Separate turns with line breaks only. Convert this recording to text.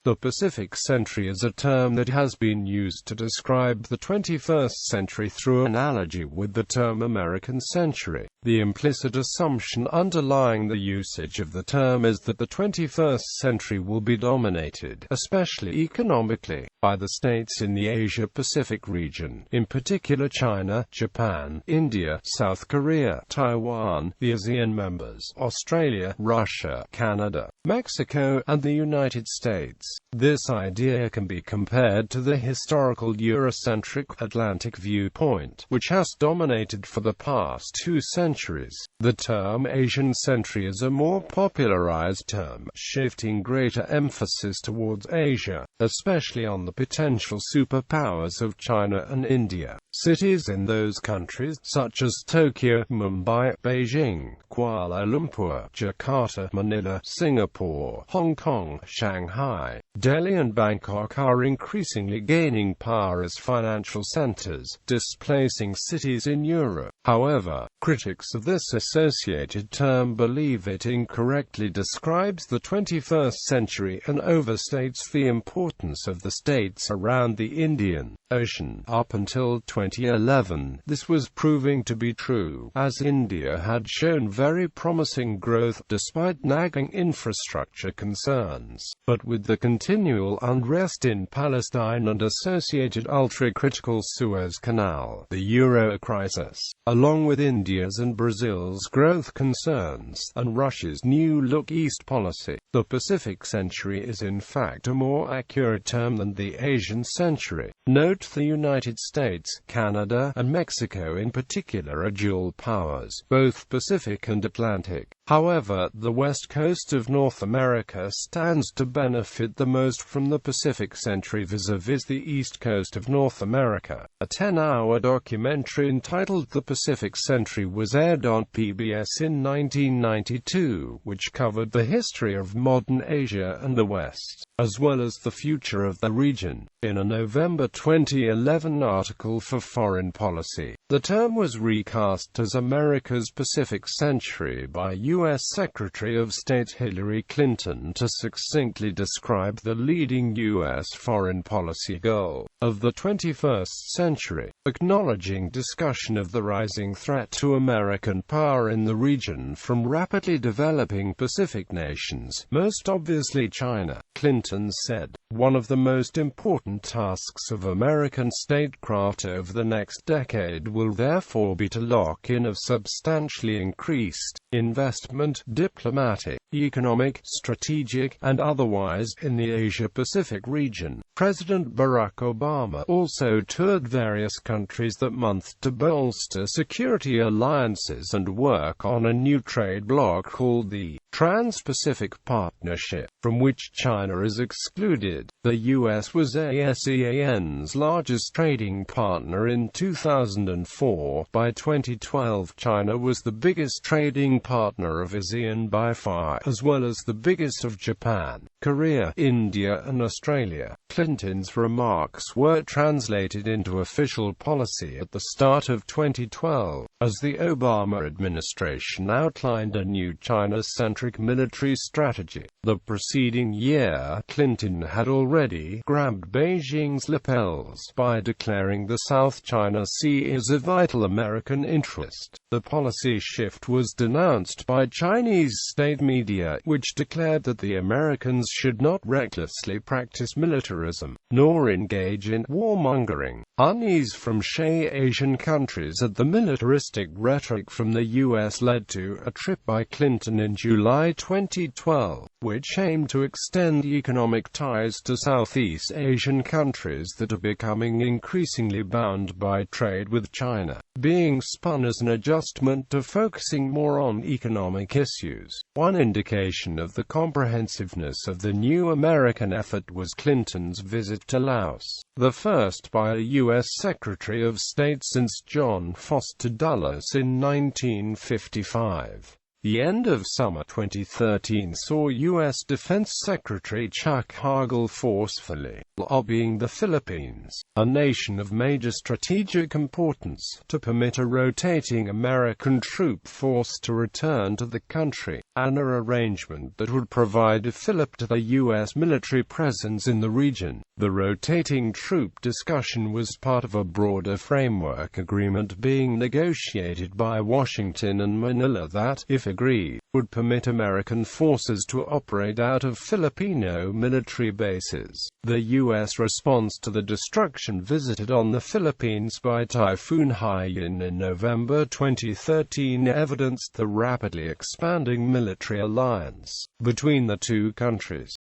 The Pacific Century is a term that has been used to describe the 21st century through analogy with the term American Century. The implicit assumption underlying the usage of the term is that the 21st century will be dominated, especially economically, by the states in the Asia-Pacific region, in particular China, Japan, India, South Korea, Taiwan, the ASEAN members, Australia, Russia, Canada, Mexico, and the United States. This idea can be compared to the historical Eurocentric Atlantic viewpoint, which has dominated for the past 2 centuries. The term Asian century is a more popularized term, shifting greater emphasis towards Asia, especially on the potential superpowers of China and India. Cities in those countries, such as Tokyo, Mumbai, Beijing, Kuala Lumpur, Jakarta, Manila, Singapore, Hong Kong, Shanghai, Delhi and Bangkok, are increasingly gaining power as financial centers, displacing cities in Europe. However, critics of this associated term believe it incorrectly describes the 21st century and overstates the importance of the states around the Indian Ocean. Up until 2011, this was proving to be true, as India had shown very promising growth despite nagging infrastructure concerns. But with the continual unrest in Palestine and associated ultra-critical Suez Canal, the Euro crisis, along with India's and Brazil's growth concerns, and Russia's new Look East policy, the Pacific Century is in fact a more accurate term than the Asian Century. Note the United States, Canada, and Mexico in particular are dual powers, both Pacific and Atlantic. However, the west coast of North America stands to benefit the most from the Pacific Century vis-a-vis the east coast of North America. A 10-hour documentary entitled The Pacific Century was aired on PBS in 1992, which covered the history of modern Asia and the West, as well as the future of the region. In a November 2011 article for Foreign Policy, the term was recast as America's Pacific Century by U.S. Secretary of State Hillary Clinton to succinctly describe the leading U.S. foreign policy goal of the 21st century, acknowledging discussion of the rising threat to American power in the region from rapidly developing Pacific nations, most obviously China. Clinton said, "One of the most important tasks of American statecraft over the next decade will therefore be to lock in a substantially increased investment, diplomatic, economic, strategic, and otherwise, in the Asia-Pacific region." President Barack Obama also toured various countries that month to bolster security alliances and work on a new trade bloc called the Trans-Pacific Partnership, from which China is excluded. The U.S. was ASEAN's largest trading partner in 2004. By 2012, China was the biggest trading partner of ASEAN by far, as well as the biggest of Japan, Korea, India, and Australia. Clinton's remarks were translated into official policy at the start of 2012, as the Obama administration outlined a new China-centric military strategy. The preceding year, Clinton had already grabbed Beijing's lapels by declaring the South China Sea is a vital American interest. The policy shift was denounced by Chinese state media, which declared that the Americans should not recklessly practice militarism, nor engage in warmongering. Unease from Asian countries at the militaristic rhetoric from the U.S. led to a trip by Clinton in July 2012, which aimed to extend economic ties to Southeast Asian countries that are becoming increasingly bound by trade with China, being spun as an adjustment to focusing more on economic issues. One indication of the comprehensiveness of the new American effort was Clinton's visit to Laos, the first by a U.S. Secretary of State since John Foster Dulles in 1955. The end of summer 2013 saw U.S. Defense Secretary Chuck Hagel forcefully lobbying the Philippines, a nation of major strategic importance, to permit a rotating American troop force to return to the country, an arrangement that would provide a fillip to the U.S. military presence in the region. The rotating troop discussion was part of a broader framework agreement being negotiated by Washington and Manila that, if agreed, would permit American forces to operate out of Filipino military bases. The U.S. response to the destruction visited on the Philippines by Typhoon Haiyan in November 2013 evidenced the rapidly expanding military alliance between the two countries.